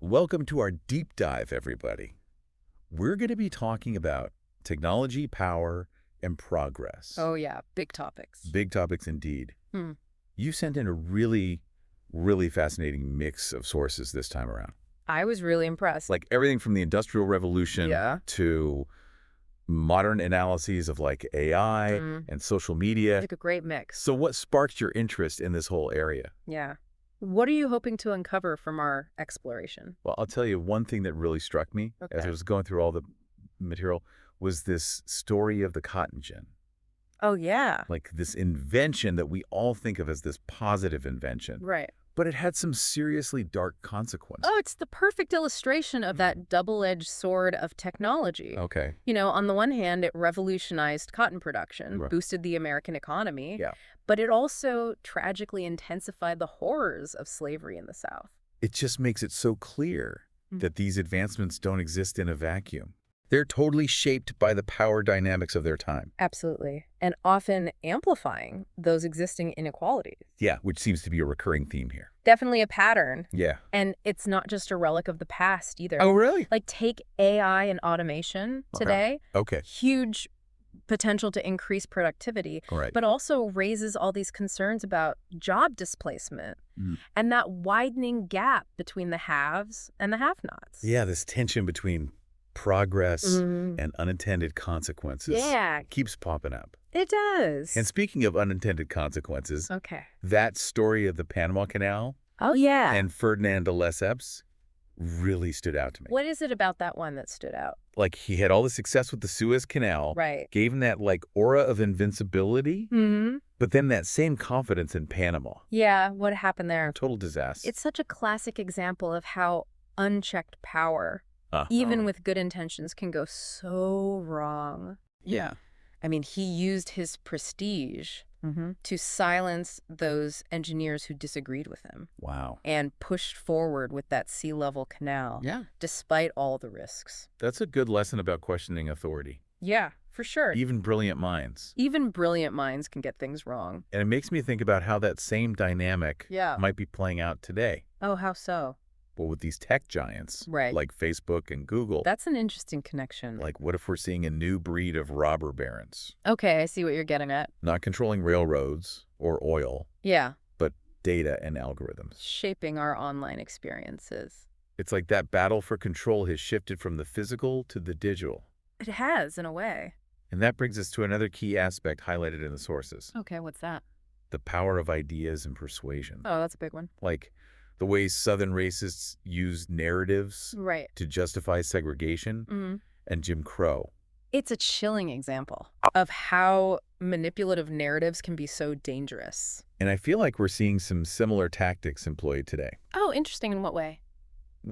Welcome to our deep dive, everybody. We're going to be talking about technology, power, and progress. Oh, yeah. Big topics. Big topics indeed. You sent in a really fascinating mix of sources this time around. I was really impressed. Like everything from the Industrial Revolution to modern analyses of like AI and social media. Like a great mix. So what sparked your interest in this whole area? Yeah. What are you hoping to uncover from our exploration? Well, I'll tell you one thing that really struck me as I was going through all the material was this story of the cotton gin. Oh, yeah. Like this invention that we all think of as this positive invention. Right. But it had some seriously dark consequences. Oh, it's the perfect illustration of that double-edged sword of technology. Okay. You know, on the one hand, it revolutionized cotton production, boosted the American economy, but it also tragically intensified the horrors of slavery in the South. It just makes it so clear that these advancements don't exist in a vacuum. They're totally shaped by the power dynamics of their time. Absolutely. And often amplifying those existing inequalities. Yeah, which seems to be a recurring theme here. Definitely a pattern. Yeah. And it's not just a relic of the past either. Oh, really? Like take AI and automation today. Okay. Huge potential to increase productivity, but also raises all these concerns about job displacement and that widening gap between the haves and the have-nots. Yeah, this tension between progress and unintended consequences keeps popping up. It does. And speaking of unintended consequences, that story of the Panama Canal and Ferdinand de Lesseps really stood out to me. What is it about that one that stood out? Like he had all the success with the Suez Canal, gave him that like aura of invincibility, but then that same confidence in Panama. Yeah, what happened there? Total disaster. It's such a classic example of how unchecked power even with good intentions, can go so wrong. Yeah. I mean, he used his prestige to silence those engineers who disagreed with him. Wow. And pushed forward with that sea level canal. Yeah. Despite all the risks. That's a good lesson about questioning authority. Yeah, for sure. Even brilliant minds. Even brilliant minds can get things wrong. And it makes me think about how that same dynamic might be playing out today. Oh, how so? Well, with these tech giants, like Facebook and Google. That's an interesting connection. Like, what if we're seeing a new breed of robber barons? Okay, I see what you're getting at. Not controlling railroads or oil. Yeah. But data and algorithms. Shaping our online experiences. It's like that battle for control has shifted from the physical to the digital. It has, in a way. And that brings us to another key aspect highlighted in the sources. Okay, what's that? The power of ideas and persuasion. Oh, that's a big one. Like the way Southern racists use narratives to justify segregation and Jim Crow. It's a chilling example of how manipulative narratives can be so dangerous. And I feel like we're seeing some similar tactics employed today. Oh, interesting. In what way?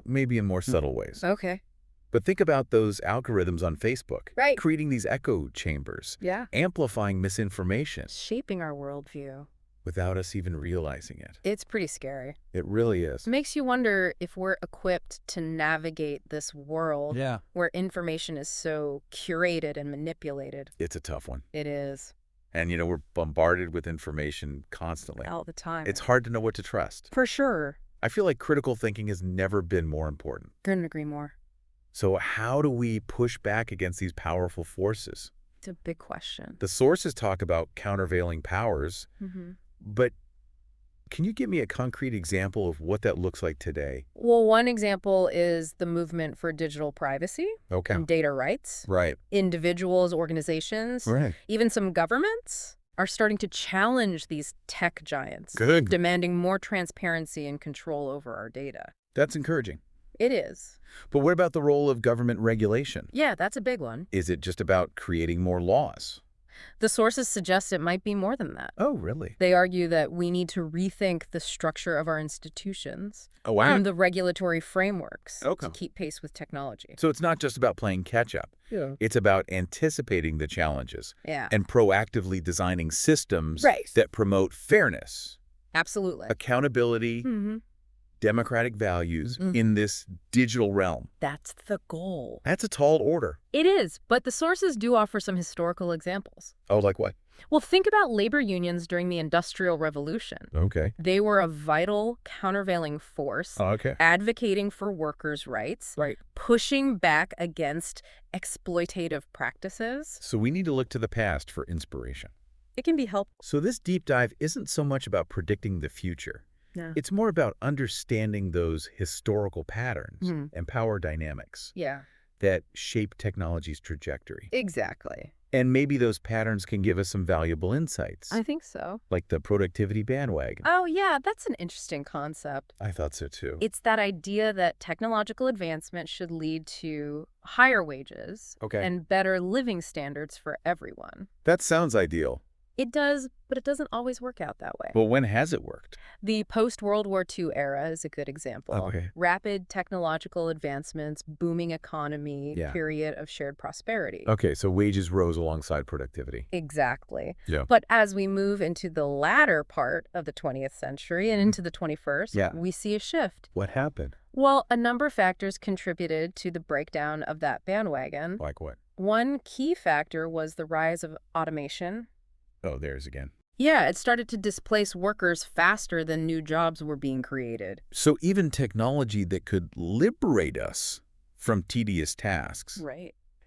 Maybe in more subtle ways. Okay. But think about those algorithms on Facebook. Right. Creating these echo chambers. Yeah. Amplifying misinformation. Shaping our worldview. Without us even realizing it. It's pretty scary. It really is. It makes you wonder if we're equipped to navigate this world where information is so curated and manipulated. It's a tough one. It is. And, you know, we're bombarded with information constantly. All the time. It's hard to know what to trust. For sure. I feel like critical thinking has never been more important. Couldn't agree more. So how do we push back against these powerful forces? It's a big question. The sources talk about countervailing powers. But can you give me a concrete example of what that looks like today? Well, one example is the movement for digital privacy and data rights. Individuals, organizations, even some governments are starting to challenge these tech giants, demanding more transparency and control over our data. That's encouraging. It is. But what about the role of government regulation? Yeah, that's a big one. Is it just about creating more laws? The sources suggest it might be more than that. Oh, really? They argue that we need to rethink the structure of our institutions and the regulatory frameworks to keep pace with technology. So it's not just about playing catch-up. It's about anticipating the challenges and proactively designing systems that promote fairness. Absolutely. Accountability, democratic values in this digital realm. That's the goal. That's a tall order. It is, but the sources do offer some historical examples. Oh, like what? Well, think about labor unions during the Industrial Revolution. Okay. They were a vital countervailing force, advocating for workers' rights, pushing back against exploitative practices. So we need to look to the past for inspiration. It can be helpful. So this deep dive isn't so much about predicting the future. No. It's more about understanding those historical patterns and power dynamics that shape technology's trajectory. Exactly. And maybe those patterns can give us some valuable insights. I think so. Like the productivity bandwagon. Oh, yeah, that's an interesting concept. I thought so, too. It's that idea that technological advancement should lead to higher wages and better living standards for everyone. That sounds ideal. It does, but it doesn't always work out that way. Well, when has it worked? The post-World War II era is a good example. Okay. Rapid technological advancements, booming economy, period of shared prosperity. Okay, so wages rose alongside productivity. Exactly. Yeah. But as we move into the latter part of the 20th century and into the 21st, we see a shift. What happened? Well, a number of factors contributed to the breakdown of that bandwagon. Like what? One key factor was the rise of automation. Oh, there's again. Yeah, it started to displace workers faster than new jobs were being created. So even technology that could liberate us from tedious tasks,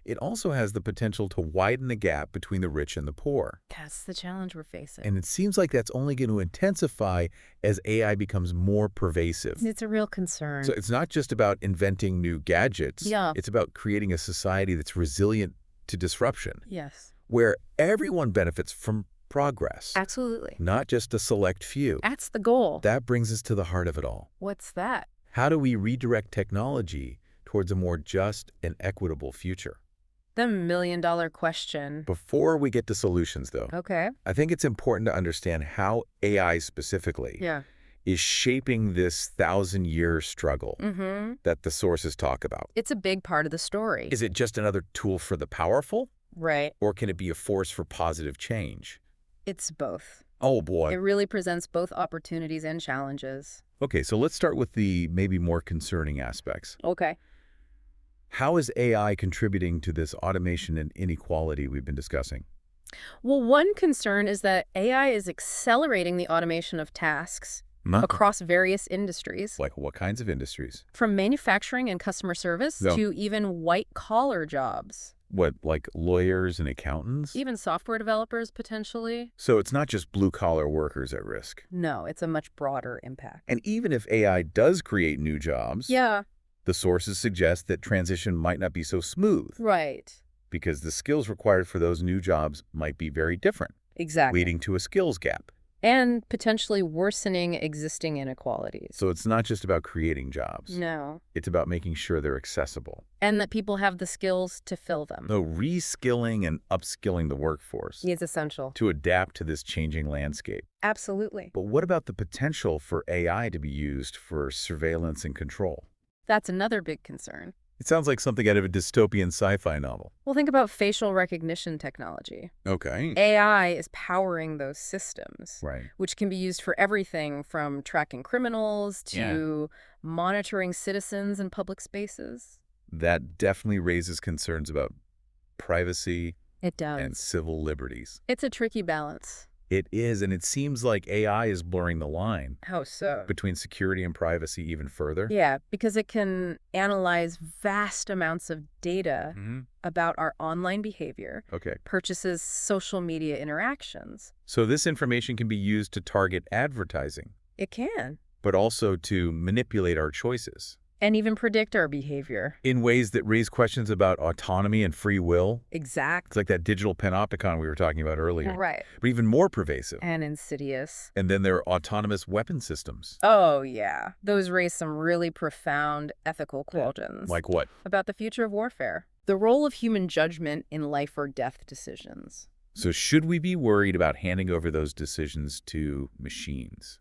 it also has the potential to widen the gap between the rich and the poor. That's the challenge we're facing. And it seems like that's only going to intensify as AI becomes more pervasive. It's a real concern. So it's not just about inventing new gadgets. It's about creating a society that's resilient to disruption. Yes. Where everyone benefits from progress. Absolutely. Not just a select few. That's the goal. That brings us to the heart of it all. What's that? How do we redirect technology towards a more just and equitable future? The million-dollar question. Before we get to solutions, though, I think it's important to understand how AI specifically is shaping this 1,000-year struggle that the sources talk about. It's a big part of the story. Is it just another tool for the powerful? Right. Or can it be a force for positive change? It's both. Oh, boy. It really presents both opportunities and challenges. Okay, so let's start with the maybe more concerning aspects. Okay. How is AI contributing to this automation and inequality we've been discussing? Well, one concern is that AI is accelerating the automation of tasks across various industries. Like what kinds of industries? From manufacturing and customer service to even white-collar jobs. What, like lawyers and accountants? Even software developers, potentially. So it's not just blue-collar workers at risk. No, it's a much broader impact. And even if AI does create new jobs, the sources suggest that transition might not be so smooth. Right. Because the skills required for those new jobs might be very different. Exactly. Leading to a skills gap. And potentially worsening existing inequalities. So it's not just about creating jobs. No. It's about making sure they're accessible. And that people have the skills to fill them. So reskilling and upskilling the workforce is essential. To adapt to this changing landscape. Absolutely. But what about the potential for AI to be used for surveillance and control? That's another big concern. It sounds like something out of a dystopian sci-fi novel. Well, think about facial recognition technology. Okay. AI is powering those systems, right, which can be used for everything from tracking criminals to monitoring citizens in public spaces. That definitely raises concerns about privacy and civil liberties. It's a tricky balance. It is, and it seems like AI is blurring the line. How so? Between security and privacy even further. Yeah, because it can analyze vast amounts of data about our online behavior, purchases, social media interactions. So this information can be used to target advertising. It can. But also to manipulate our choices. And even predict our behavior. In ways that raise questions about autonomy and free will. Exactly. It's like that digital panopticon we were talking about earlier. Right. But even more pervasive. And insidious. And then there are autonomous weapon systems. Oh, yeah. Those raise some really profound ethical questions. Like what? About the future of warfare. The role of human judgment in life or death decisions. So should we be worried about handing over those decisions to machines?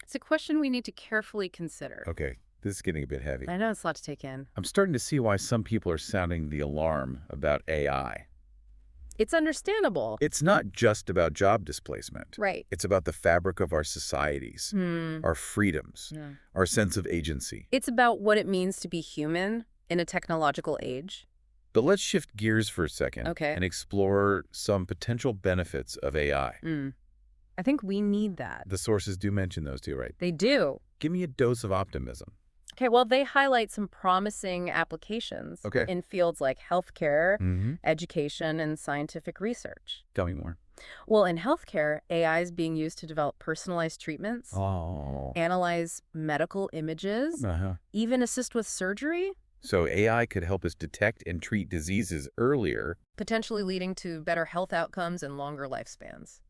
It's a question we need to carefully consider. Okay. This is getting a bit heavy. I know, it's a lot to take in. I'm starting to see why some people are sounding the alarm about AI. It's understandable. It's not just about job displacement. Right. It's about the fabric of our societies, our freedoms, our sense of agency. It's about what it means to be human in a technological age. But let's shift gears for a second Okay. and explore some potential benefits of AI. I think we need that. The sources do mention those too, right? They do. Give me a dose of optimism. Okay, well, they highlight some promising applications in fields like healthcare, education, and scientific research. Tell me more. Well, in healthcare, AI is being used to develop personalized treatments, analyze medical images, even assist with surgery. So AI could help us detect and treat diseases earlier, potentially leading to better health outcomes and longer lifespans.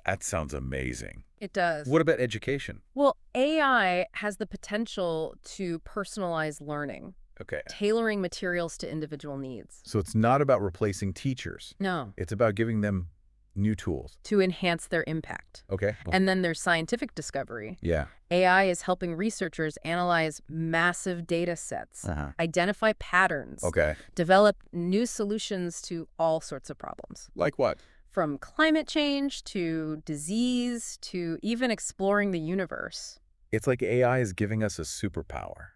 That sounds amazing. It does. What about education? Well, AI has the potential to personalize learning. Okay. Tailoring materials to individual needs. So it's not about replacing teachers. No. It's about giving them new tools. To enhance their impact. Okay. And then there's scientific discovery. Yeah. AI is helping researchers analyze massive data sets, identify patterns, develop new solutions to all sorts of problems. Like what? From climate change to disease to even exploring the universe. It's like AI is giving us a superpower.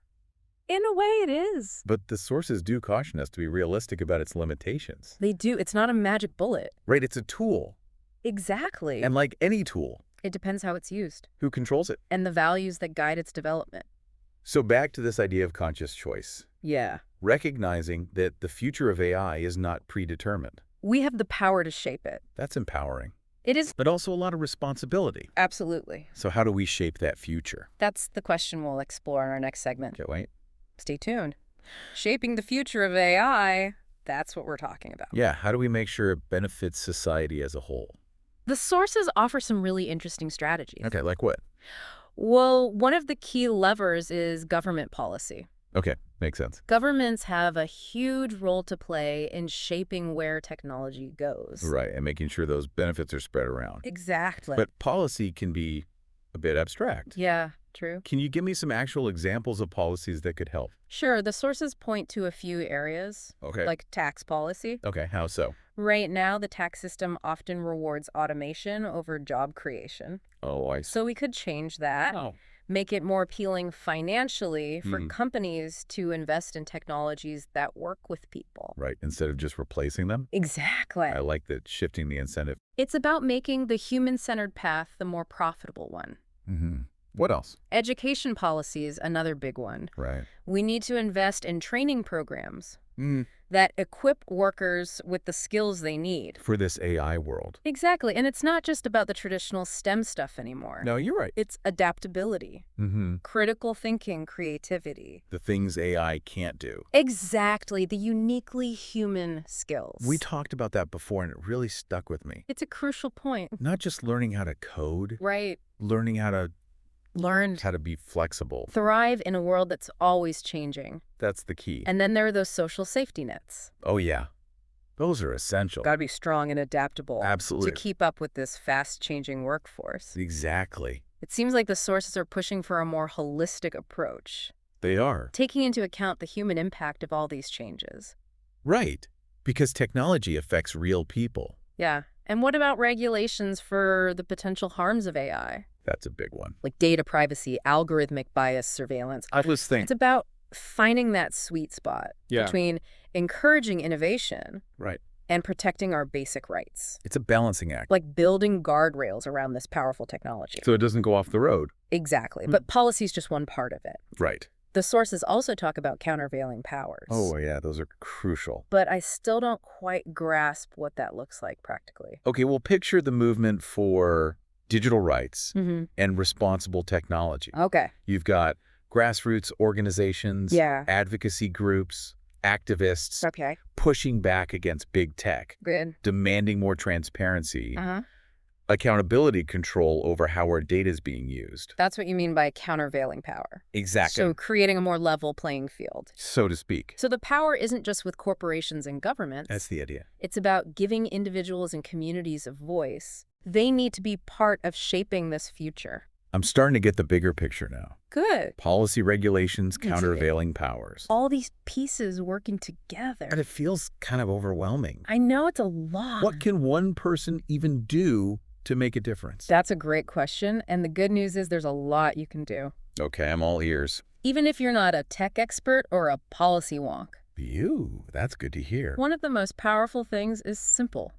In a way, it is. But the sources do caution us to be realistic about its limitations. They do. It's not a magic bullet. Right, it's a tool. Exactly. And like any tool. It depends how it's used. Who controls it? And the values that guide its development. So back to this idea of conscious choice. Yeah. Recognizing that the future of AI is not predetermined. We have the power to shape it. That's empowering. It is. But also a lot of responsibility. Absolutely. So how do we shape that future? That's the question we'll explore in our next segment. Can't wait. Stay tuned. Shaping the future of AI, that's what we're talking about. Yeah, how do we make sure it benefits society as a whole? The sources offer some really interesting strategies. Okay, like what? Well, one of the key levers is government policy. Okay, makes sense. Governments have a huge role to play in shaping where technology goes. Right, and making sure those benefits are spread around. Exactly. But policy can be a bit abstract. Yeah, true. Can you give me some actual examples of policies that could help? Sure, the sources point to a few areas, like tax policy. Okay, how so? Right now, the tax system often rewards automation over job creation. Oh, I see. So we could change that. Make it more appealing financially for companies to invest in technologies that work with people. Right, instead of just replacing them? Exactly. I like that, shifting the incentive. It's about making the human-centered path the more profitable one. What else? Education policy is another big one. Right. We need to invest in training programs that equip workers with the skills they need. For this AI world. Exactly. And it's not just about the traditional STEM stuff anymore. No, you're right. It's adaptability, critical thinking, creativity. The things AI can't do. Exactly. The uniquely human skills. We talked about that before, and it really stuck with me. It's a crucial point. Not just learning how to code. Right. Learning how to Learned how to be flexible. Thrive in a world that's always changing. That's the key. And then there are those social safety nets. Oh, yeah. Those are essential. Got to be strong and adaptable. Absolutely. To keep up with this fast-changing workforce. Exactly. It seems like the sources are pushing for a more holistic approach. They are. Taking into account the human impact of all these changes. Right. Because technology affects real people. Yeah. And what about regulations for the potential harms of AI? That's a big one. Like data privacy, algorithmic bias surveillance. I was thinking. It's about finding that sweet spot between encouraging innovation and protecting our basic rights. It's a balancing act. Like building guardrails around this powerful technology. So it doesn't go off the road. Exactly. But policy is just one part of it. Right. The sources also talk about countervailing powers. Oh, yeah, those are crucial. But I still don't quite grasp what that looks like practically. Okay, well, picture the movement for digital rights and responsible technology. Okay. You've got grassroots organizations, advocacy groups, activists pushing back against big tech, demanding more transparency, accountability control over how our data is being used. That's what you mean by countervailing power. Exactly. So creating a more level playing field. So to speak. So the power isn't just with corporations and governments. That's the idea. It's about giving individuals and communities a voice. They need to be part of shaping this future. I'm starting to get the bigger picture now. Good. Policy regulations, countervailing powers. All these pieces working together. And it feels kind of overwhelming. I know, it's a lot. What can one person even do to make a difference? That's a great question. And the good news is there's a lot you can do. Okay, I'm all ears. Even if you're not a tech expert or a policy wonk, That's good to hear. One of the most powerful things is simple.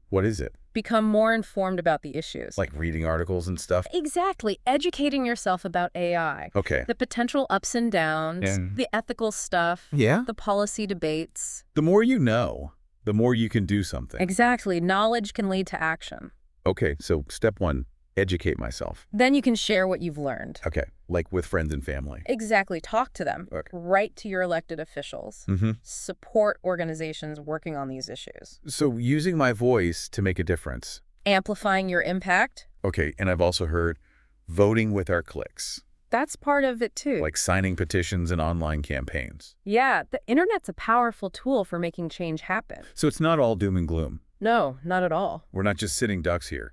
What is it? Become more informed about the issues. Like reading articles and stuff? Exactly. Educating yourself about AI. Okay. The potential ups and downs, the ethical stuff, the policy debates. The more you know, the more you can do something. Exactly. Knowledge can lead to action. Okay, so step 1, educate myself. Then you can share what you've learned. Okay, like with friends and family. Exactly. Talk to them. Okay. Write to your elected officials. Support organizations working on these issues. So using my voice to make a difference. Amplifying your impact. Okay, and I've also heard voting with our clicks. That's part of it, too. Like signing petitions and online campaigns. Yeah, the internet's a powerful tool for making change happen. So it's not all doom and gloom. No, not at all. We're not just sitting ducks here.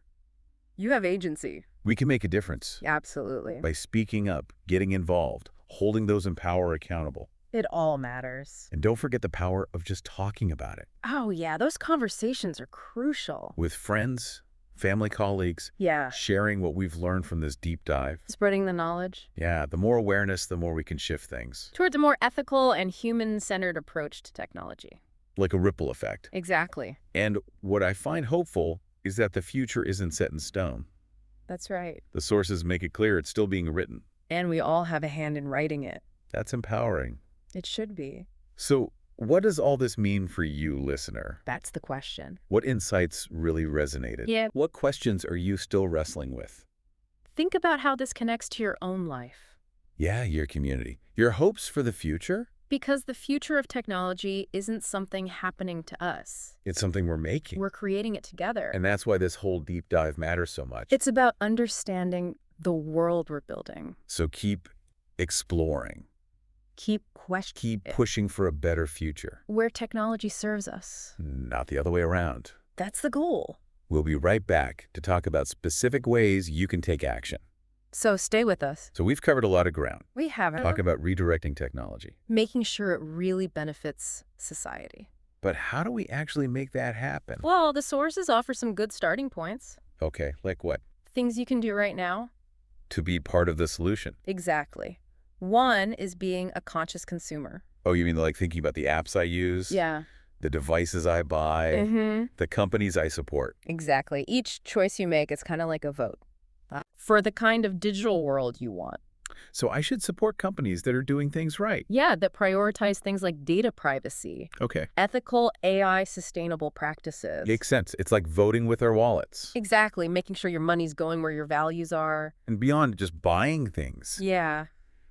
You have agency. We can make a difference. Absolutely. By speaking up, getting involved, holding those in power accountable. It all matters. And don't forget the power of just talking about it. Oh, yeah, those conversations are crucial. With friends, family, colleagues. Yeah. Sharing what we've learned from this deep dive. Spreading the knowledge. Yeah, the more awareness, the more we can shift things. Towards a more ethical and human-centered approach to technology. Like a ripple effect. Exactly. And what I find hopeful is that the future isn't set in stone. That's right. The sources make it clear it's still being written. And we all have a hand in writing it. That's empowering. It should be. So what does all this mean for you, listener? That's the question. What insights really resonated? Yeah. What questions are you still wrestling with? Think about how this connects to your own life. Yeah, your community. Your hopes for the future? Because the future of technology isn't something happening to us. It's something we're making. We're creating it together. And that's why this whole deep dive matters so much. It's about understanding the world we're building. So keep exploring. Keep questioning. Keep pushing for a better future. Where technology serves us. Not the other way around. That's the goal. We'll be right back to talk about specific ways you can take action. So stay with us. So we've covered a lot of ground. We haven't. Talking about redirecting technology. Making sure it really benefits society. But how do we actually make that happen? Well, the sources offer some good starting points. Okay, like what? Things you can do right now. To be part of the solution. Exactly. One is being a conscious consumer. Oh, you mean like thinking about the apps I use? Yeah. The devices I buy? The companies I support? Exactly. Each choice you make is kind of like a vote. For the kind of digital world you want. So I should support companies that are doing things right. Yeah, that prioritize things like data privacy. Okay. Ethical AI sustainable practices. Makes sense. It's like voting with our wallets. Exactly. Making sure your money's going where your values are. And beyond just buying things. Yeah.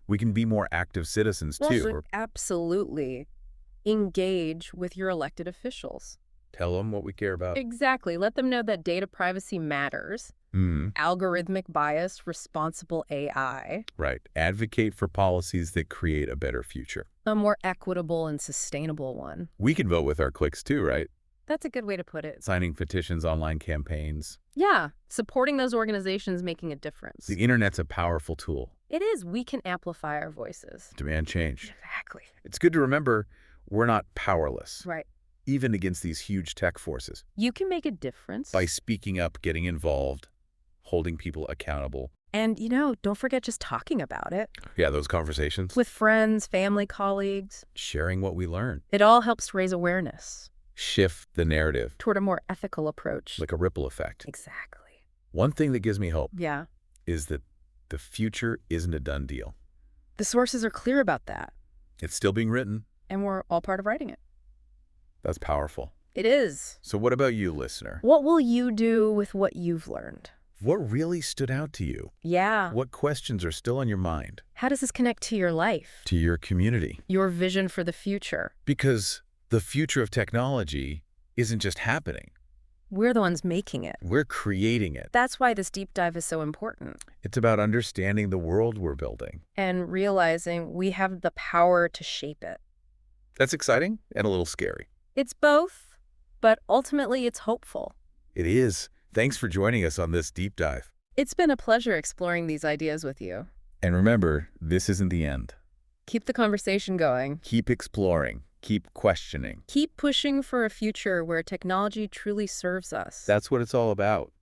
We can be more active citizens too. Absolutely. Engage with your elected officials. Tell them what we care about. Exactly. Let them know that data privacy matters. Algorithmic bias, responsible AI. Right. Advocate for policies that create a better future. A more equitable and sustainable one. We can vote with our clicks too, right? That's a good way to put it. Signing petitions, online campaigns. Yeah. Supporting those organizations making a difference. The internet's a powerful tool. It is. We can amplify our voices. Demand change. Exactly. It's good to remember we're not powerless. Right. Even against these huge tech forces. You can make a difference. By speaking up, getting involved, holding people accountable. And, don't forget just talking about it. Yeah, those conversations. With friends, family, colleagues. Sharing what we learn. It all helps raise awareness. Shift the narrative. Toward a more ethical approach. Like a ripple effect. Exactly. One thing that gives me hope. Yeah. Is that the future isn't a done deal. The sources are clear about that. It's still being written. And we're all part of writing it. That's powerful. It is. So what about you, listener? What will you do with what you've learned? What really stood out to you? Yeah. What questions are still on your mind? How does this connect to your life? To your community? Your vision for the future? Because the future of technology isn't just happening. We're the ones making it. We're creating it. That's why this deep dive is so important. It's about understanding the world we're building. And realizing we have the power to shape it. That's exciting and a little scary. It's both, but ultimately it's hopeful. It is. Thanks for joining us on this deep dive. It's been a pleasure exploring these ideas with you. And remember, this isn't the end. Keep the conversation going. Keep exploring. Keep questioning. Keep pushing for a future where technology truly serves us. That's what it's all about.